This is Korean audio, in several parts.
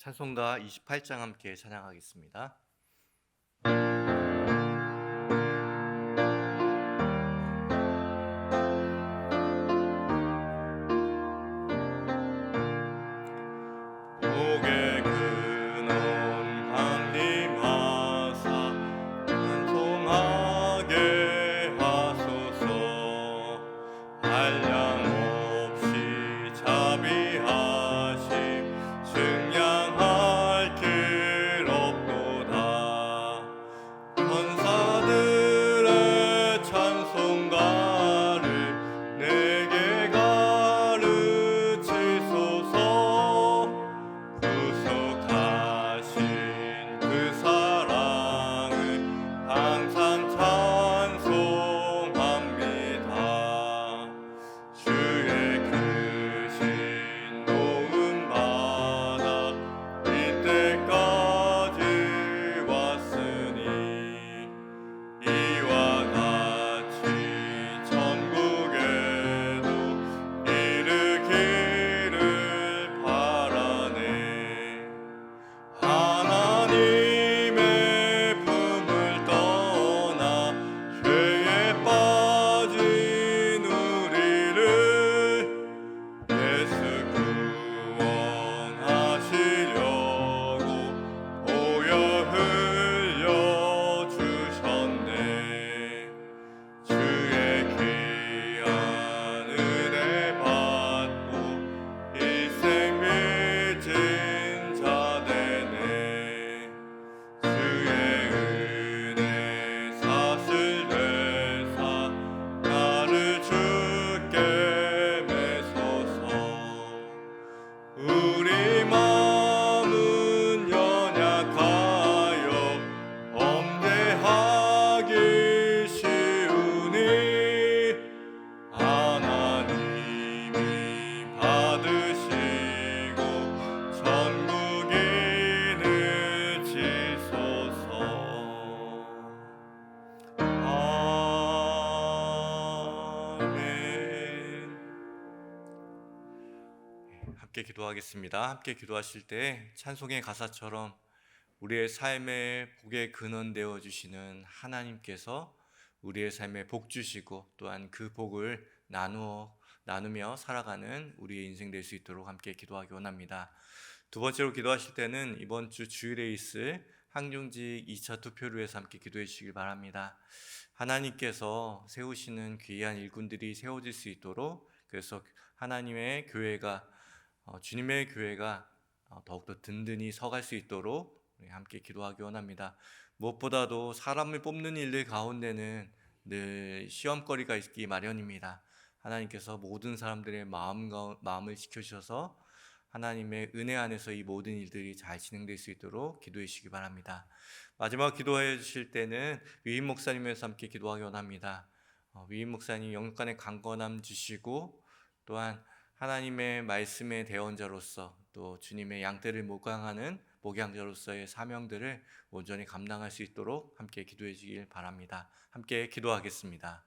찬송가 28장 함께 찬양하겠습니다. 복의 근원 강림하사 찬송하게 하소서. 한량 없이 자비하심 증량할 길 없도다. 천사들의 찬송가를 내게 가르치소서. 구속하신 그 사랑을 항상 찬송합니다. 주의 크신 도움 받아 이때까지 왔으니 이와 같이 천국에도 이르기를 바라네. 하나님의 품을 떠나 죄에 빠진 우리를 예수 구원하시려고 보혈 흘려주셨네. 주의 귀한 은혜 받고 일생 빚진 자 되네. 주의 은혜 사슬 되사 나를 주께 매소서. 우리 마음은 연약하여 범죄하기 쉬우니 하나님이 받으시고 천국인을 지소서. 아멘. 함께 기도하겠습니다. 함께 기도하실 때 찬송의 가사처럼 우리의 삶의 복의 근원 되어 주시는 하나님께서 우리의 삶에 복 주시고 또한 그 복을 나누며 살아가는 우리의 인생 될 수 있도록 함께 기도하기 원합니다. 두 번째로 기도하실 때는 이번 주 주일에 있을 항중직 2차 투표를 위해서 함께 기도해 주시길 바랍니다. 하나님께서 세우시는 귀한 일꾼들이 세워질 수 있도록, 그래서 하나님의 교회가 주님의 교회가 더욱더 든든히 서갈 수 있도록 우리 함께 기도하기 원합니다. 무엇보다도 사람을 뽑는 일들 가운데는 늘 시험거리가 있기 마련입니다. 하나님께서 모든 사람들의 마음을 지켜주셔서 하나님의 은혜 안에서 이 모든 일들이 잘 진행될 수 있도록 기도해 주시기 바랍니다. 마지막 기도해 주실 때는 위임 목사님에서 함께 기도하기 원합니다. 위임 목사님 영육간의 강건함 주시고 또한 하나님의 말씀의 대언자로서 또 주님의 양떼를 목양하는 목양자로서의 사명들을 온전히 감당할 수 있도록 함께 기도해 주길 바랍니다. 함께 기도하겠습니다.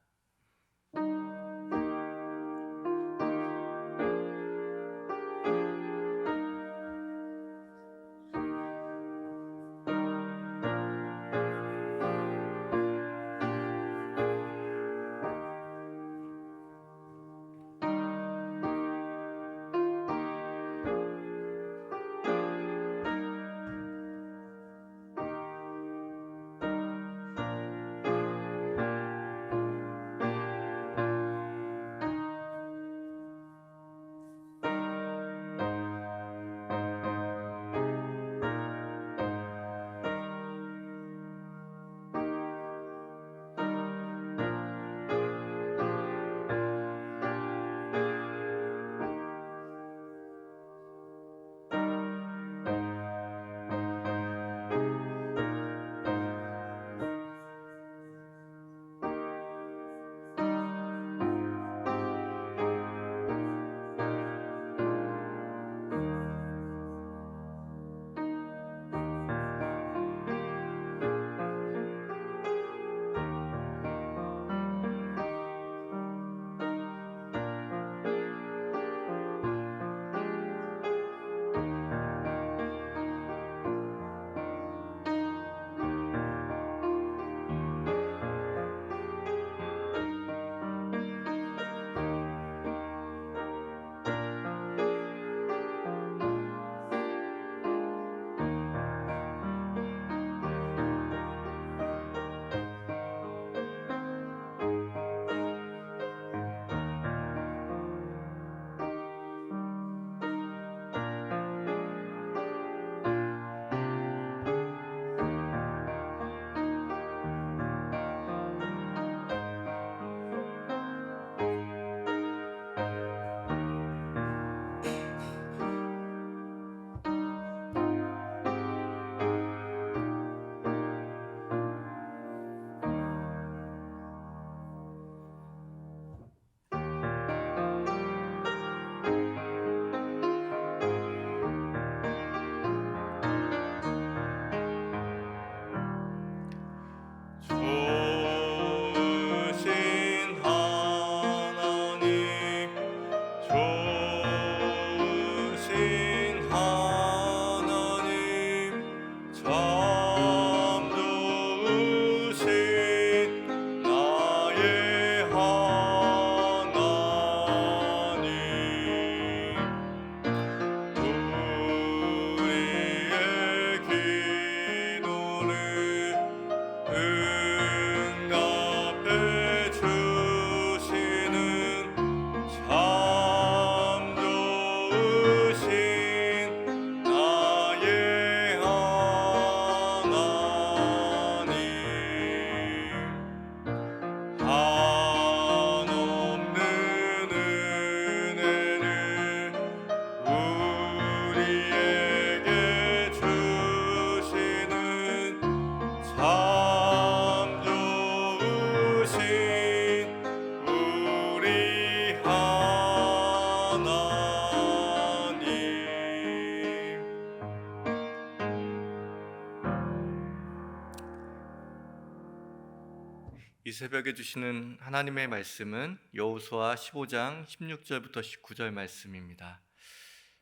새벽에 주시는 하나님의 말씀은 여호수아 15장 16절부터 19절 말씀입니다.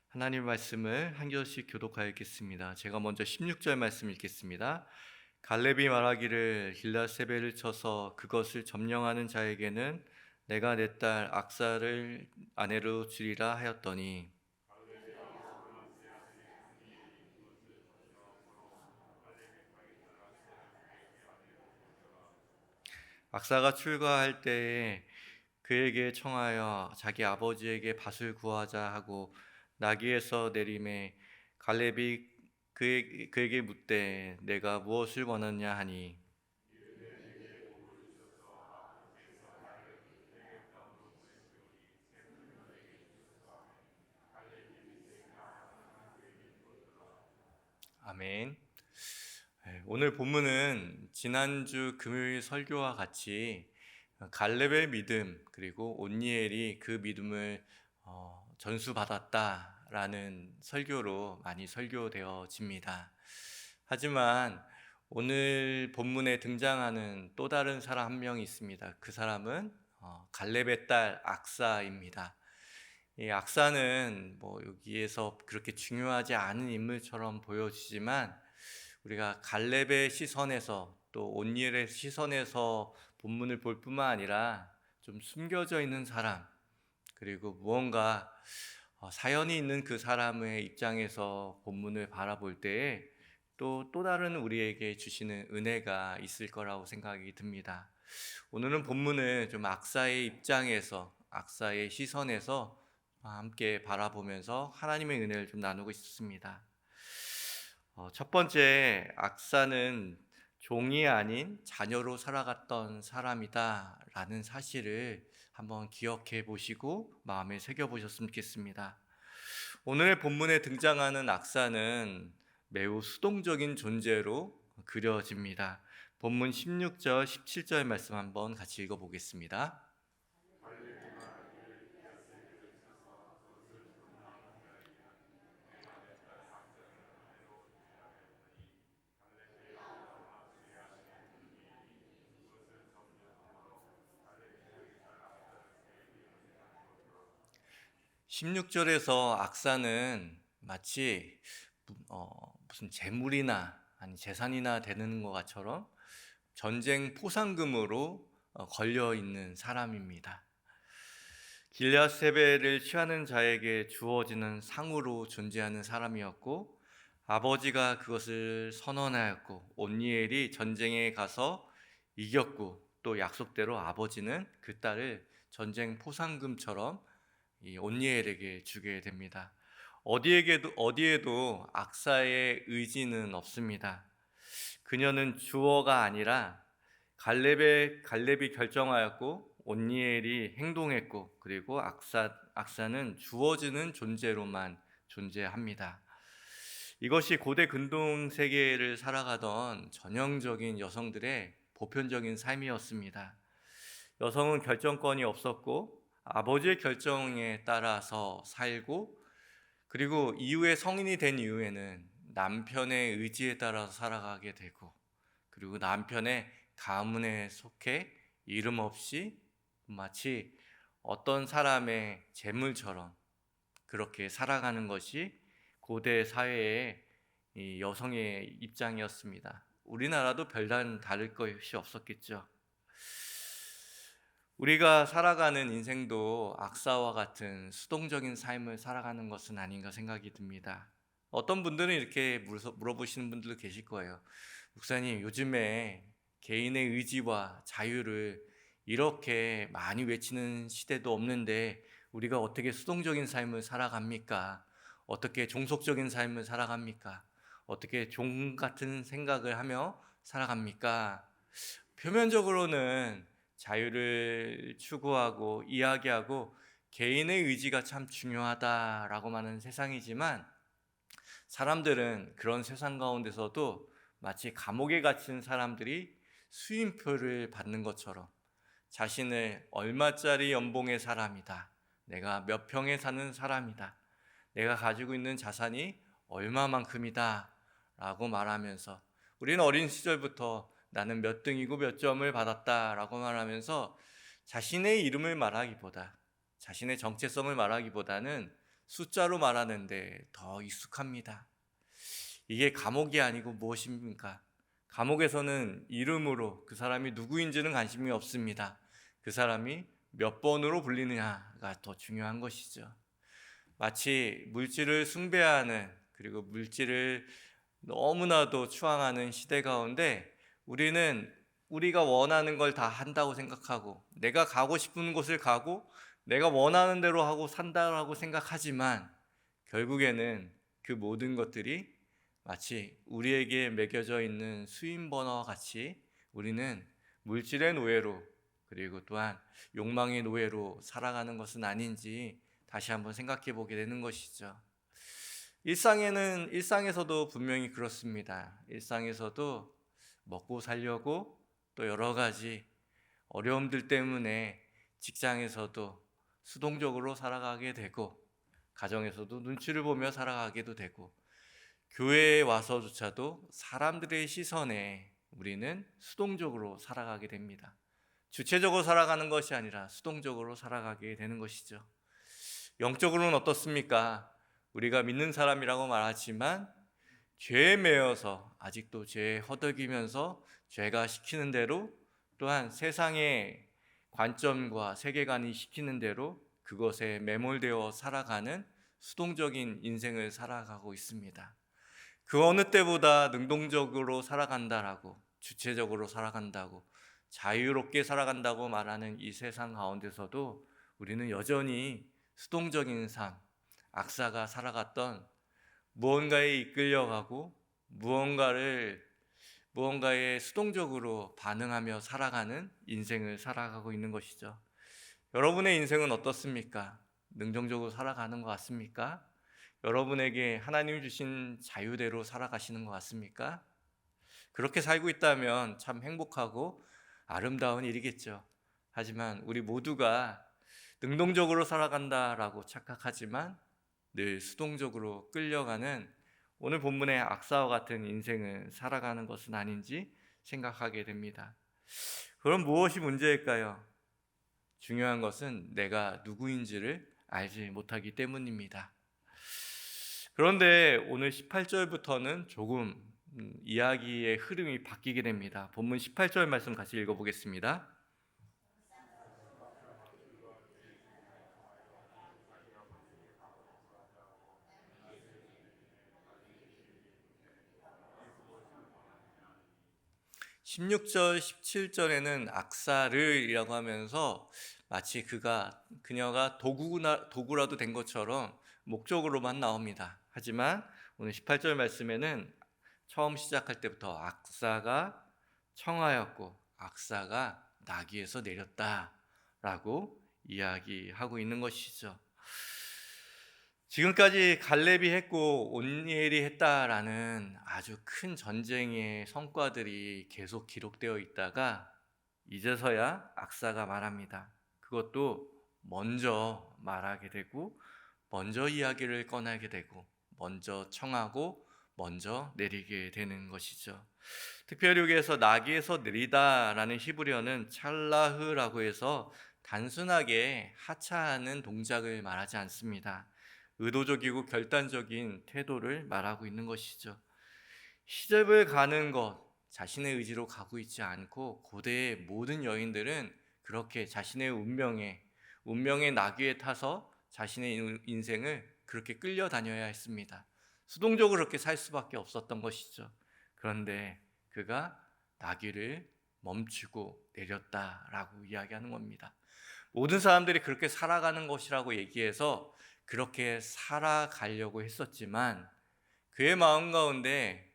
하나님의 말씀을 한 절씩 교독하여 읽겠습니다. 제가 먼저 16절 말씀 읽겠습니다. 갈렙이 말하기를 길앗세벨을 쳐서 그것을 점령하는 자에게는 내가 내 딸 악사를 아내로 주리라 하였더니 악사가 출가할 때에 그에게 청하여 자기 아버지에게 밭을 구하자 하고 나귀에서 내림에 갈렙이 그에게 묻되 내가 무엇을 원하냐 하니 아멘. 오늘 본문은 지난주 금요일 설교와 같이 갈렙의 믿음 그리고 온니엘이 그 믿음을 전수받았다라는 설교로 많이 설교되어집니다. 하지만 오늘 본문에 등장하는 또 다른 사람 한 명이 있습니다. 그 사람은 갈렙의 딸 악사입니다. 이 악사는 여기에서 그렇게 중요하지 않은 인물처럼 보여지지만 우리가 갈렙의 시선에서 또 온니엘의 시선에서 본문을 볼 뿐만 아니라 좀 숨겨져 있는 사람 그리고 무언가 사연이 있는 그 사람의 입장에서 본문을 바라볼 때에 또 다른 우리에게 주시는 은혜가 있을 거라고 생각이 듭니다. 오늘은 본문을 좀 악사의 입장에서 악사의 시선에서 함께 바라보면서 하나님의 은혜를 좀 나누고 싶습니다. 첫 번째, 악사는 종이 아닌 자녀로 살아갔던 사람이다 라는 사실을 한번 기억해 보시고 마음에 새겨 보셨으면 좋겠습니다. 오늘의 본문에 등장하는 악사는 매우 수동적인 존재로 그려집니다. 본문 16절, 17절 말씀 한번 같이 읽어보겠습니다. 16절에서 악사는 마치 무슨 재물이나 아니 재산이나 되는 것처럼 전쟁 포상금으로 걸려 있는 사람입니다. 길앗세벨을 취하는 자에게 주어지는 상으로 존재하는 사람이었고 아버지가 그것을 선언하였고 온니엘이 전쟁에 가서 이겼고 또 약속대로 아버지는 그 딸을 전쟁 포상금처럼 이 온니엘에게 주게 됩니다. 어디에도 악사의 의지는 없습니다. 그녀는 주어가 아니라 갈렙이 결정하였고 온니엘이 행동했고 그리고 악사는 주어지는 존재로만 존재합니다. 이것이 고대 근동 세계를 살아가던 전형적인 여성들의 보편적인 삶이었습니다. 여성은 결정권이 없었고 아버지의 결정에 따라서 살고 그리고 이후에 성인이 된 이후에는 남편의 의지에 따라서 살아가게 되고 그리고 남편의 가문에 속해 이름 없이 마치 어떤 사람의 재물처럼 그렇게 살아가는 것이 고대 사회의 이 여성의 입장이었습니다. 우리나라도 별다른 다를 것이 없었겠죠. 우리가 살아가는 인생도 악사와 같은 수동적인 삶을 살아가는 것은 아닌가 생각이 듭니다. 어떤 분들은 이렇게 물어보시는 분들도 계실 거예요. 목사님, 요즘에 개인의 의지와 자유를 이렇게 많이 외치는 시대도 없는데 우리가 어떻게 수동적인 삶을 살아갑니까? 어떻게 종속적인 삶을 살아갑니까? 어떻게 종 같은 생각을 하며 살아갑니까? 표면적으로는 자유를 추구하고 이야기하고 개인의 의지가 참 중요하다라고 하는 세상이지만 사람들은 그런 세상 가운데서도 마치 감옥에 갇힌 사람들이 수임표를 받는 것처럼 자신을 얼마짜리 연봉의 사람이다, 내가 몇 평에 사는 사람이다, 내가 가지고 있는 자산이 얼마만큼이다 라고 말하면서 우리는 어린 시절부터 나는 몇 등이고 몇 점을 받았다라고 말하면서 자신의 이름을 말하기보다, 자신의 정체성을 말하기보다는 숫자로 말하는데 더 익숙합니다. 이게 감옥이 아니고 무엇입니까? 감옥에서는 이름으로 그 사람이 누구인지는 관심이 없습니다. 그 사람이 몇 번으로 불리느냐가 더 중요한 것이죠. 마치 물질을 숭배하는, 그리고 물질을 너무나도 추앙하는 시대 가운데 우리는 우리가 원하는 걸 다 한다고 생각하고, 내가 가고 싶은 곳을 가고 내가 원하는 대로 하고 산다라고 생각하지만, 결국에는 그 모든 것들이 마치 우리에게 매겨져 있는 수인번호와 같이 우리는 물질의 노예로, 그리고 또한 욕망의 노예로 살아가는 것은 아닌지 다시 한번 생각해 보게 되는 것이죠. 일상에서도 분명히 그렇습니다. 일상에서도 먹고 살려고 또 여러 가지 어려움들 때문에 직장에서도 수동적으로 살아가게 되고, 가정에서도 눈치를 보며 살아가게도 되고, 교회에 와서조차도 사람들의 시선에 우리는 수동적으로 살아가게 됩니다. 주체적으로 살아가는 것이 아니라 수동적으로 살아가게 되는 것이죠. 영적으로는 어떻습니까? 우리가 믿는 사람이라고 말하지만 죄에 매여서 아직도 죄에 허덕이면서 죄가 시키는 대로, 또한 세상의 관점과 세계관이 시키는 대로 그것에 매몰되어 살아가는 수동적인 인생을 살아가고 있습니다. 그 어느 때보다 능동적으로 살아간다라고, 주체적으로 살아간다고, 자유롭게 살아간다고 말하는 이 세상 가운데서도 우리는 여전히 수동적인 삶, 악사가 살아갔던 무언가에 이끌려가고 무언가에 수동적으로 반응하며 살아가는 인생을 살아가고 있는 것이죠. 여러분의 인생은 어떻습니까? 능동적으로 살아가는 것 같습니까? 여러분에게 하나님 주신 자유대로 살아가시는 것 같습니까? 그렇게 살고 있다면 참 행복하고 아름다운 일이겠죠. 하지만 우리 모두가 능동적으로 살아간다라고 착각하지만 늘 수동적으로 끌려가는 오늘 본문의 악사와 같은 인생을 살아가는 것은 아닌지 생각하게 됩니다. 그럼 무엇이 문제일까요? 중요한 것은 내가 누구인지를 알지 못하기 때문입니다. 그런데 오늘 18절부터는 조금 이야기의 흐름이 바뀌게 됩니다. 본문 18절 말씀 같이 읽어보겠습니다. 16절, 17절에는 악사를이라고 하면서 마치 그녀가 도구라도 된 것처럼 목적으로만 나옵니다. 하지만 오늘 18절 말씀에는 처음 시작할 때부터 악사가 청하였고 악사가 나귀에서 내렸다라고 이야기하고 있는 것이죠. 지금까지 갈렙이 했고 온니엘이 했다라는 아주 큰 전쟁의 성과들이 계속 기록되어 있다가 이제서야 악사가 말합니다. 그것도 먼저 말하게 되고 먼저 이야기를 꺼내게 되고 먼저 청하고 먼저 내리게 되는 것이죠. 특별히 여기에서 나귀에서 내리다라는 히브리어는 찰라흐라고 해서 단순하게 하차하는 동작을 말하지 않습니다. 의도적이고 결단적인 태도를 말하고 있는 것이죠. 시집을 가는 것, 자신의 의지로 가고 있지 않고 고대의 모든 여인들은 그렇게 자신의 운명의 나귀에 타서 자신의 인생을 그렇게 끌려다녀야 했습니다. 수동적으로 그렇게 살 수밖에 없었던 것이죠. 그런데 그가 나귀를 멈추고 내렸다라고 이야기하는 겁니다. 모든 사람들이 그렇게 살아가는 것이라고 얘기해서 그렇게 살아가려고 했었지만 그의 마음 가운데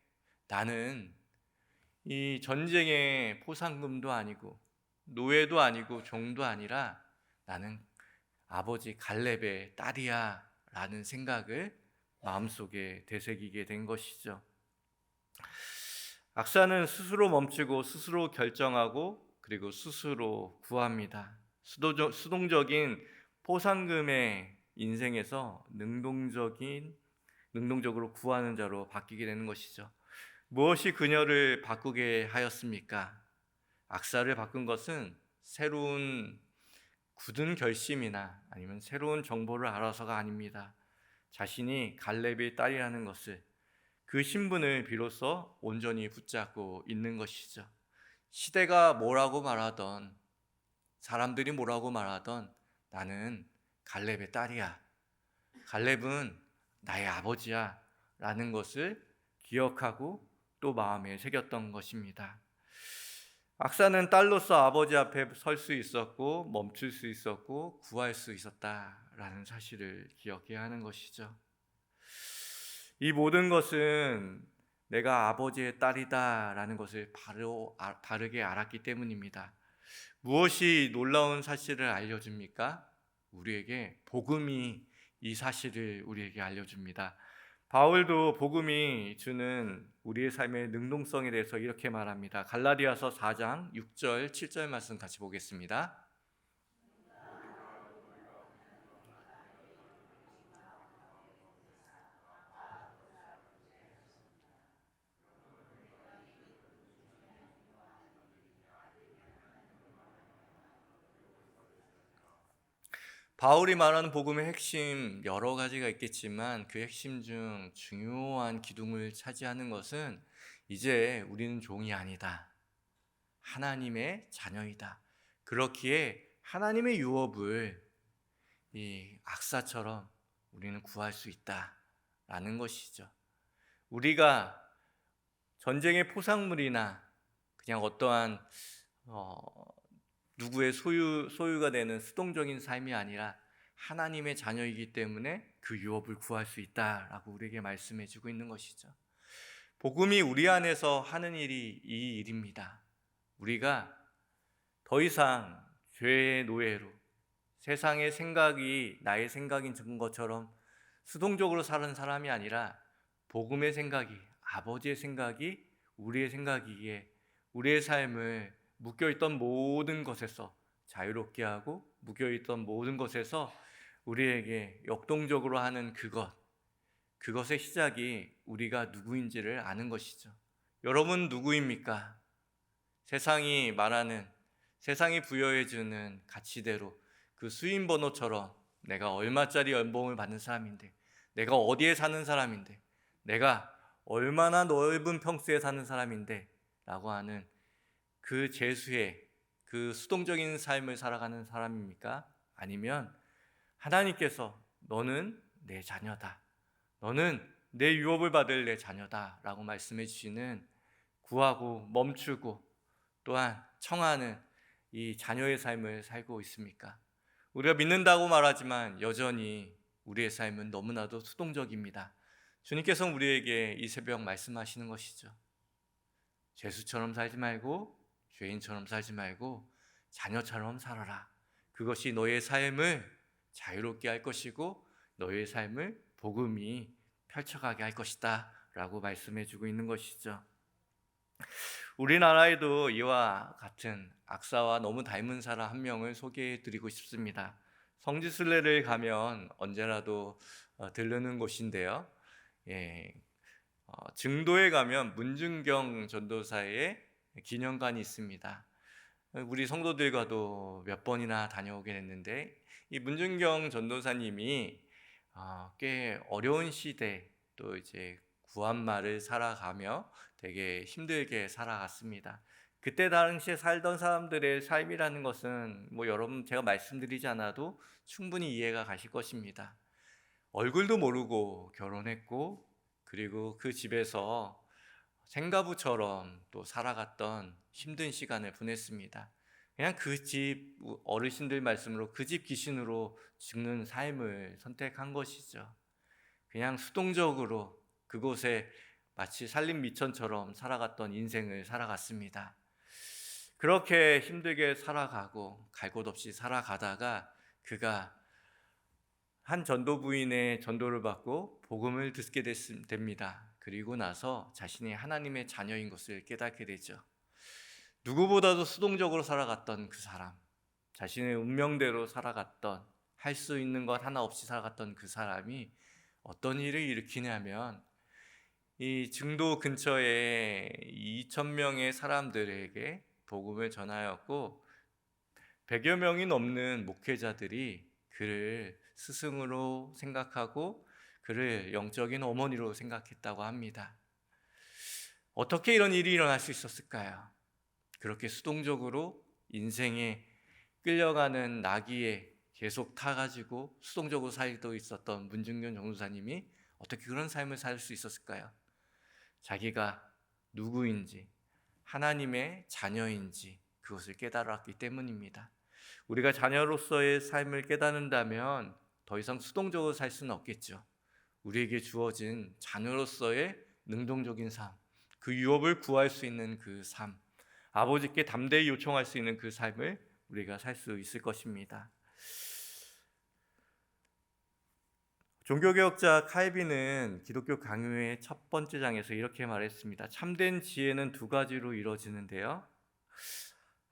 나는 이 전쟁의 포상금도 아니고 노예도 아니고 종도 아니라 나는 아버지 갈렙의 딸이야 라는 생각을 마음속에 되새기게 된 것이죠. 악사는 스스로 멈추고 스스로 결정하고 그리고 스스로 구합니다. 수동적인 포상금의 인생에서 능동적으로 구하는 자로 바뀌게 되는 것이죠. 무엇이 그녀를 바꾸게 하였습니까? 악사를 바꾼 것은 새로운 굳은 결심이나 아니면 새로운 정보를 알아서가 아닙니다. 자신이 갈렙의 딸이라는 것을, 그 신분을 비로소 온전히 붙잡고 있는 것이죠. 시대가 뭐라고 말하던, 사람들이 뭐라고 말하던, 나는 갈렙의 딸이야, 갈렙은 나의 아버지야 라는 것을 기억하고 또 마음에 새겼던 것입니다. 악사는 딸로서 아버지 앞에 설 수 있었고 멈출 수 있었고 구할 수 있었다라는 사실을 기억해야 하는 것이죠. 이 모든 것은 내가 아버지의 딸이다라는 것을 바르게 알았기 때문입니다. 무엇이 놀라운 사실을 알려줍니까? 우리에게 복음이 이 사실을 우리에게 알려줍니다. 바울도 복음이 주는 우리의 삶의 능동성에 대해서 이렇게 말합니다. 갈라디아서 4장 6절 7절 말씀 같이 보겠습니다. 바울이 말하는 복음의 핵심 여러 가지가 있겠지만 그 핵심 중 중요한 기둥을 차지하는 것은 이제 우리는 종이 아니다, 하나님의 자녀이다. 그렇기에 하나님의 유업을 이 악사처럼 우리는 구할 수 있다라는 것이죠. 우리가 전쟁의 포상물이나 그냥 어떠한 누구의 소유가 되는 수동적인 삶이 아니라 하나님의 자녀이기 때문에 그 유업을 구할 수 있다라고 우리에게 말씀해 주고 있는 것이죠. 복음이 우리 안에서 하는 일이 이 일입니다. 우리가 더 이상 죄의 노예로 세상의 생각이 나의 생각인 것처럼 수동적으로 사는 사람이 아니라 복음의 생각이, 아버지의 생각이 우리의 생각이기에 우리의 삶을 묶여있던 모든 것에서 자유롭게 하고 묶여있던 모든 것에서 우리에게 역동적으로 하는 그것의 시작이 우리가 누구인지를 아는 것이죠. 여러분 누구입니까? 세상이 말하는, 세상이 부여해주는 가치대로 그 수인 번호처럼 내가 얼마짜리 연봉을 받는 사람인데, 내가 어디에 사는 사람인데, 내가 얼마나 넓은 평수에 사는 사람인데 라고 하는 그 재수의 그 수동적인 삶을 살아가는 사람입니까? 아니면 하나님께서 너는 내 자녀다, 너는 내 유업을 받을 내 자녀다 라고 말씀해 주시는, 구하고 멈추고 또한 청하는 이 자녀의 삶을 살고 있습니까? 우리가 믿는다고 말하지만 여전히 우리의 삶은 너무나도 수동적입니다. 주님께서 우리에게 이 새벽 말씀하시는 것이죠. 죄수처럼 살지 말고 죄인처럼 살지 말고 자녀처럼 살아라. 그것이 너의 삶을 자유롭게 할 것이고 너의 삶을 복음이 펼쳐가게 할 것이다 라고 말씀해 주고 있는 것이죠. 우리나라에도 이와 같은 악사와 너무 닮은 사람 한 명을 소개해 드리고 싶습니다. 성지순례를 가면 언제라도 들르는 곳인데요. 증도에 가면 문중경 전도사의 기념관이 있습니다. 우리 성도들과도 몇 번이나 다녀오게 됐는데, 이 문중경 전도사님이 꽤 어려운 시대, 또 이제 구한말을 살아가며 되게 힘들게 살아갔습니다. 그때 당시에 살던 사람들의 삶이라는 것은 여러분 제가 말씀드리지 않아도 충분히 이해가 가실 것입니다. 얼굴도 모르고 결혼했고, 그리고 그 집에서 생가부처럼 또 살아갔던 힘든 시간을 보냈습니다. 그냥 그 집 어르신들 말씀으로 그 집 귀신으로 죽는 삶을 선택한 것이죠. 그냥 수동적으로 그곳에 마치 산림 미천처럼 살아갔던 인생을 살아갔습니다. 그렇게 힘들게 살아가고 갈 곳 없이 살아가다가 그가 한 전도 부인의 전도를 받고 복음을 듣게 됩니다. 그리고 나서 자신이 하나님의 자녀인 것을 깨닫게 되죠. 누구보다도 수동적으로 살아갔던 그 사람, 자신의 운명대로 살아갔던, 할 수 있는 것 하나 없이 살아갔던 그 사람이 어떤 일을 일으키냐면 이 증도 근처에 2천 명의 사람들에게 복음을 전하였고 100여 명이 넘는 목회자들이 그를 스승으로 생각하고 그를 영적인 어머니로 생각했다고 합니다. 어떻게 이런 일이 일어날 수 있었을까요? 그렇게 수동적으로 인생에 끌려가는 나귀에 계속 타가지고 수동적으로 살고 있었던 문중견 전도사님이 어떻게 그런 삶을 살 수 있었을까요? 자기가 누구인지, 하나님의 자녀인지 그것을 깨달았기 때문입니다. 우리가 자녀로서의 삶을 깨닫는다면 더 이상 수동적으로 살 수는 없겠죠. 우리에게 주어진 자녀로서의 능동적인 삶, 그 유업을 구할 수 있는 그 삶, 아버지께 담대히 요청할 수 있는 그 삶을 우리가 살 수 있을 것입니다. 종교개혁자 칼빈은 기독교 강요의 첫 번째 장에서 이렇게 말했습니다. 참된 지혜는 두 가지로 이루어지는데요.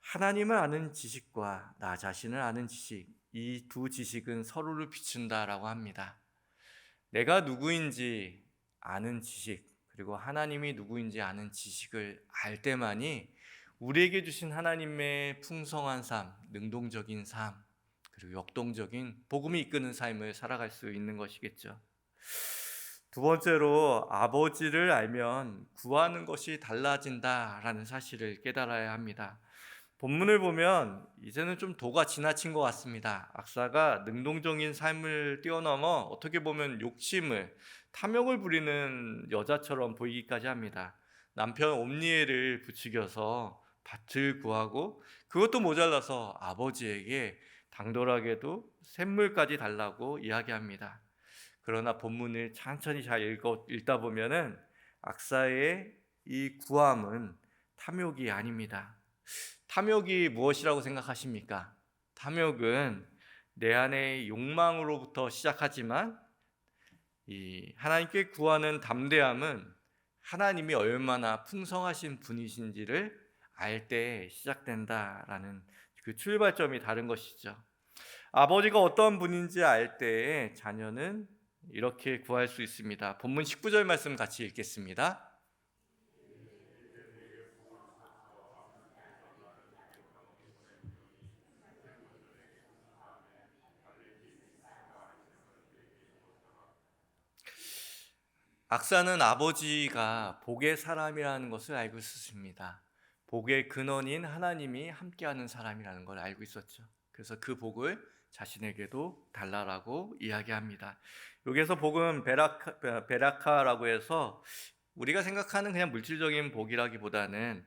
하나님을 아는 지식과 나 자신을 아는 지식, 이 두 지식은 서로를 비춘다라고 합니다. 내가 누구인지 아는 지식, 그리고 하나님이 누구인지 아는 지식을 알 때만이 우리에게 주신 하나님의 풍성한 삶, 능동적인 삶, 그리고 역동적인 복음이 이끄는 삶을 살아갈 수 있는 것이겠죠. 두 번째로 아버지를 알면 구하는 것이 달라진다라는 사실을 깨달아야 합니다. 본문을 보면 이제는 좀 도가 지나친 것 같습니다. 악사가 능동적인 삶을 뛰어넘어 어떻게 보면 욕심을, 탐욕을 부리는 여자처럼 보이기까지 합니다. 남편 옴니에를 부추겨서 밭을 구하고 그것도 모자라서 아버지에게 당돌하게도 샘물까지 달라고 이야기합니다. 그러나 본문을 천천히 잘 읽다 보면은 악사의 이 구함은 탐욕이 아닙니다. 탐욕이 무엇이라고 생각하십니까? 탐욕은 내 안의 욕망으로부터 시작하지만 이 하나님께 구하는 담대함은 하나님이 얼마나 풍성하신 분이신지를 알 때 시작된다라는 그 출발점이 다른 것이죠. 아버지가 어떤 분인지 알 때 자녀는 이렇게 구할 수 있습니다. 본문 19절 말씀 같이 읽겠습니다. 악사는 아버지가 복의 사람이라는 것을 알고 있었습니다. 복의 근원인 하나님이 함께하는 사람이라는 걸 알고 있었죠. 그래서 그 복을 자신에게도 달라라고 이야기합니다. 여기에서 복은 베라카라고 해서 우리가 생각하는 그냥 물질적인 복이라기보다는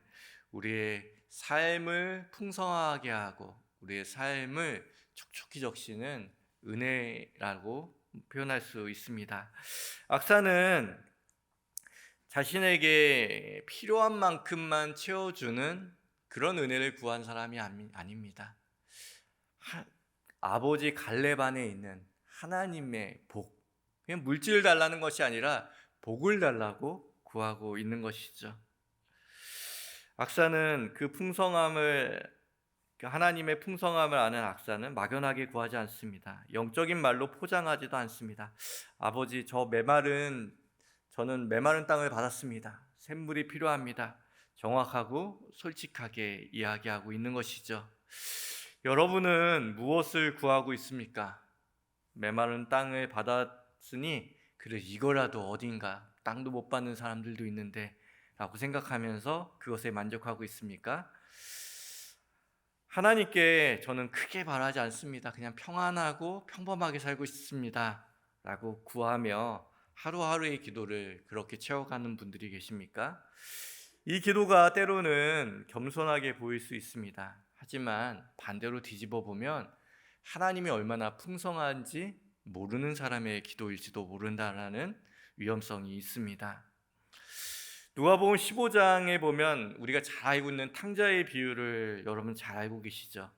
우리의 삶을 풍성하게 하고 우리의 삶을 촉촉히 적시는 은혜라고 표현할 수 있습니다. 악사는 자신에게 필요한 만큼만 채워주는 그런 은혜를 구한 사람이 아닙니다. 아버지 갈렙 안에 있는 하나님의 복, 그냥 물질을 달라는 것이 아니라 복을 달라고 구하고 있는 것이죠. 악사는 그 풍성함을 하나님의 풍성함을 아는 악사는 막연하게 구하지 않습니다. 영적인 말로 포장하지도 않습니다. 아버지, 저는 메마른 땅을 받았습니다. 샘물이 필요합니다. 정확하고 솔직하게 이야기하고 있는 것이죠. 여러분은 무엇을 구하고 있습니까? 메마른 땅을 받았으니 그래 이거라도 어딘가 땅도 못 받는 사람들도 있는데 라고 생각하면서 그것에 만족하고 있습니까? 하나님께 저는 크게 바라지 않습니다. 그냥 평안하고 평범하게 살고 싶습니다 라고 구하며 하루하루의 기도를 그렇게 채워가는 분들이 계십니까? 이 기도가 때로는 겸손하게 보일 수 있습니다. 하지만 반대로 뒤집어 보면 하나님이 얼마나 풍성한지 모르는 사람의 기도일지도 모른다라는 위험성이 있습니다. 누가복음 15장에 보면 우리가 잘 알고 있는 탕자의 비유를 여러분 잘 알고 계시죠?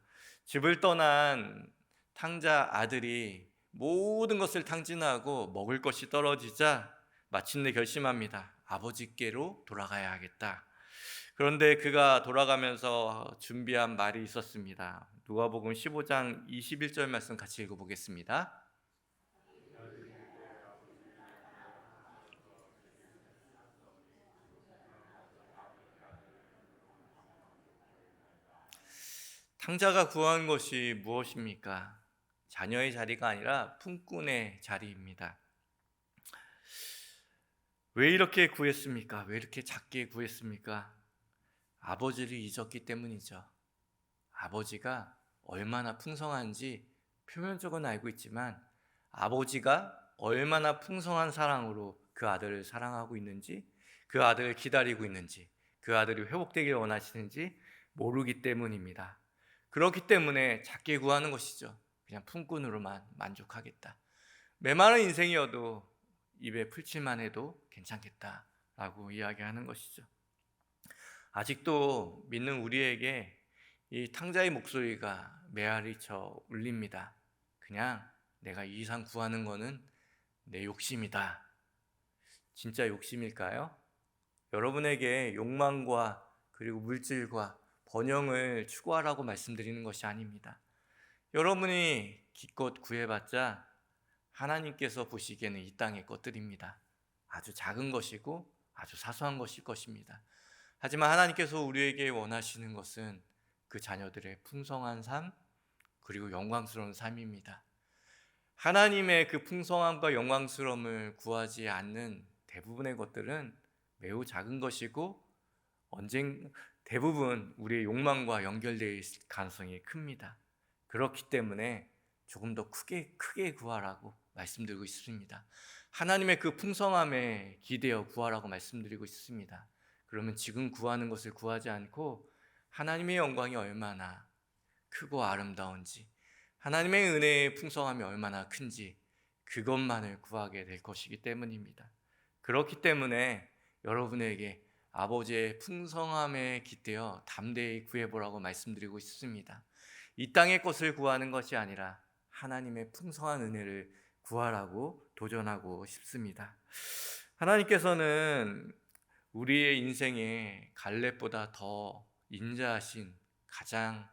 집을 떠난 탕자 아들이 모든 것을 탕진하고 먹을 것이 떨어지자 마침내 결심합니다. 아버지께로 돌아가야 하겠다. 그런데 그가 돌아가면서 준비한 말이 있었습니다. 누가복음 15장 21절 말씀 같이 읽어보겠습니다. 탕자가 구한 것이 무엇입니까? 자녀의 자리가 아니라 품꾼의 자리입니다. 왜 이렇게 구했습니까? 왜 이렇게 작게 구했습니까? 아버지를 잊었기 때문이죠. 아버지가 얼마나 풍성한지 표면적으로는 알고 있지만 아버지가 얼마나 풍성한 사랑으로 그 아들을 사랑하고 있는지, 그 아들을 기다리고 있는지, 그 아들이 회복되길 원하시는지 모르기 때문입니다. 그렇기 때문에 작게 구하는 것이죠. 그냥 품꾼으로만 만족하겠다. 메마른 인생이어도 입에 풀칠만 해도 괜찮겠다라고 이야기하는 것이죠. 아직도 믿는 우리에게 이 탕자의 목소리가 메아리쳐 울립니다. 그냥 내가 이 이상 구하는 거는 내 욕심이다. 진짜 욕심일까요? 여러분에게 욕망과 그리고 물질과 번영을 추구하라고 말씀드리는 것이 아닙니다. 여러분이 기껏 구해봤자 하나님께서 보시기에는 이 땅의 것들입니다. 아주 작은 것이고 아주 사소한 것일 것입니다. 하지만 하나님께서 우리에게 원하시는 것은 그 자녀들의 풍성한 삶 그리고 영광스러운 삶입니다. 하나님의 그 풍성함과 영광스러움을 구하지 않는 대부분의 것들은 매우 작은 것이고 대부분 우리의 욕망과 연결되어 있을 가능성이 큽니다. 그렇기 때문에 조금 더 크게 구하라고 말씀드리고 있습니다. 하나님의 그 풍성함에 기대어 구하라고 말씀드리고 있습니다. 그러면 지금 구하는 것을 구하지 않고 하나님의 영광이 얼마나 크고 아름다운지, 하나님의 은혜의 풍성함이 얼마나 큰지 그것만을 구하게 될 것이기 때문입니다. 그렇기 때문에 여러분에게 아버지의 풍성함에 기대어 담대히 구해보라고 말씀드리고 있습니다. 이 땅의 것을 구하는 것이 아니라 하나님의 풍성한 은혜를 구하라고 도전하고 싶습니다. 하나님께서는 우리의 인생에 갈렙보다 더 인자하신 가장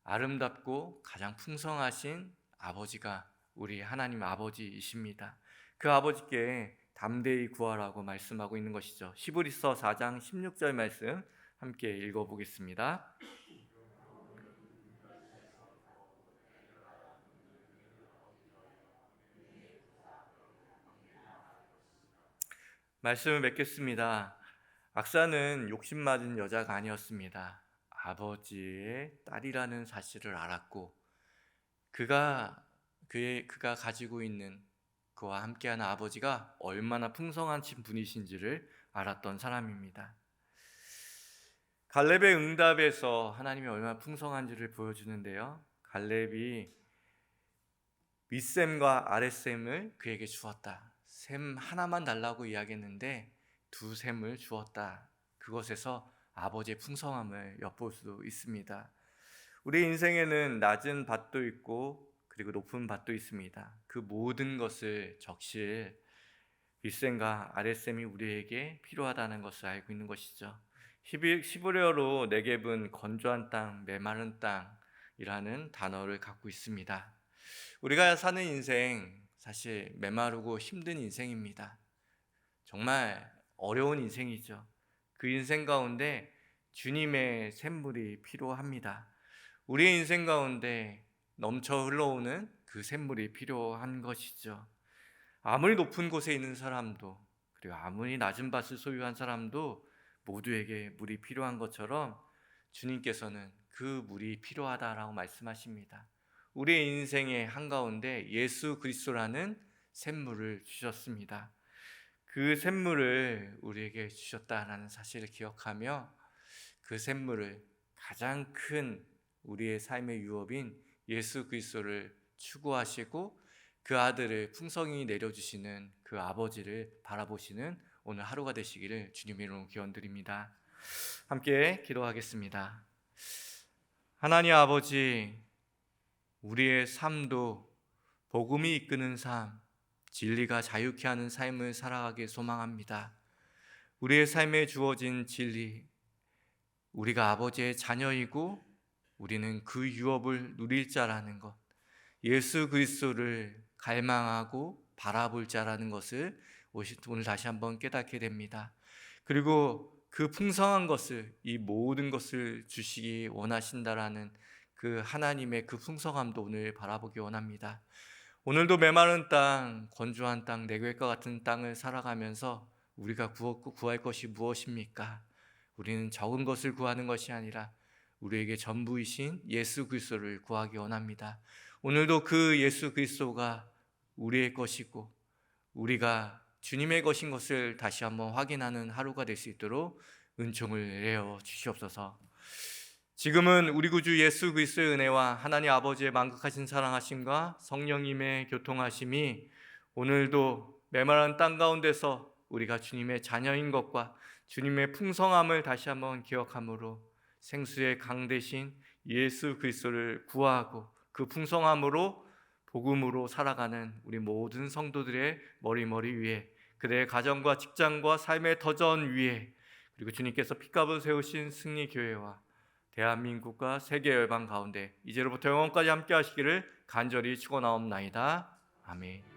아름답고 가장 풍성하신 아버지가 우리 하나님 아버지이십니다. 그 아버지께 담대히 구하라고 말씀하고 있는 것이죠. 히브리서 4장 16절 말씀 함께 읽어보겠습니다. 말씀을 맺겠습니다. 악사는 욕심맞은 여자가 아니었습니다. 아버지의 딸이라는 사실을 알았고 그가 가지고 있는 그와 함께하는 아버지가 얼마나 풍성한 분이신지를 알았던 사람입니다. 갈렙의 응답에서 하나님이 얼마나 풍성한지를 보여주는데요. 갈렙이 윗셈과 아랫셈을 그에게 주었다. 셈 하나만 달라고 이야기했는데 두 셈을 주었다. 그것에서 아버지의 풍성함을 엿볼 수 있습니다. 우리 인생에는 낮은 밭도 있고 그리고 높은 밭도 있습니다. 그 모든 것을 적실 윗셈과 아랫셈이 우리에게 필요하다는 것을 알고 있는 것이죠. 히브리어로 네겝은 건조한 땅, 메마른 땅이라는 단어를 갖고 있습니다. 우리가 사는 인생 사실 메마르고 힘든 인생입니다. 정말 어려운 인생이죠. 그 인생 가운데 주님의 샘물이 필요합니다. 우리의 인생 가운데 넘쳐 흘러오는 그 샘물이 필요한 것이죠. 아무리 높은 곳에 있는 사람도 그리고 아무리 낮은 밭을 소유한 사람도 모두에게 물이 필요한 것처럼 주님께서는 그 물이 필요하다라고 말씀하십니다. 우리의 인생의 한가운데 예수 그리스도라는 샘물을 주셨습니다. 그 샘물을 우리에게 주셨다라는 사실을 기억하며 그 샘물을 가장 큰 우리의 삶의 유업인 예수 그리스도를 추구하시고 그 아들을 풍성히 내려주시는 그 아버지를 바라보시는 오늘 하루가 되시기를 주님의 이름으로 기원드립니다. 함께 기도하겠습니다. 하나님 아버지, 우리의 삶도 복음이 이끄는 삶, 진리가 자유케 하는 삶을 살아가길 소망합니다. 우리의 삶에 주어진 진리, 우리가 아버지의 자녀이고 우리는 그 유업을 누릴 자라는 것, 예수 그리스도를 갈망하고 바라볼 자라는 것을 오늘 다시 한번 깨닫게 됩니다. 그리고 그 풍성한 것을, 이 모든 것을 주시기 원하신다라는 그 하나님의 그 풍성함도 오늘 바라보기 원합니다. 오늘도 메마른 땅, 건조한 땅, 내괴과 같은 땅을 살아가면서 우리가 구할 것이 무엇입니까? 우리는 적은 것을 구하는 것이 아니라 우리에게 전부이신 예수 그리스도를 구하기 원합니다. 오늘도 그 예수 그리스도가 우리의 것이고 우리가 주님의 것인 것을 다시 한번 확인하는 하루가 될 수 있도록 은총을 내어 주시옵소서. 지금은 우리 구주 예수 그리스도의 은혜와 하나님 아버지의 만극하신 사랑하심과 성령님의 교통하심이 오늘도 메마른 땅 가운데서 우리가 주님의 자녀인 것과 주님의 풍성함을 다시 한번 기억함으로 생수의 강 대신 예수 그리스도를 구하고 그 풍성함으로 복음으로 살아가는 우리 모든 성도들의 머리 위에, 그들의 가정과 직장과 삶의 터전 위에, 그리고 주님께서 핏값을 세우신 승리교회와 대한민국과 세계 열방 가운데 이제로부터 영원까지 함께 하시기를 간절히 축원하옵나이다. 아멘.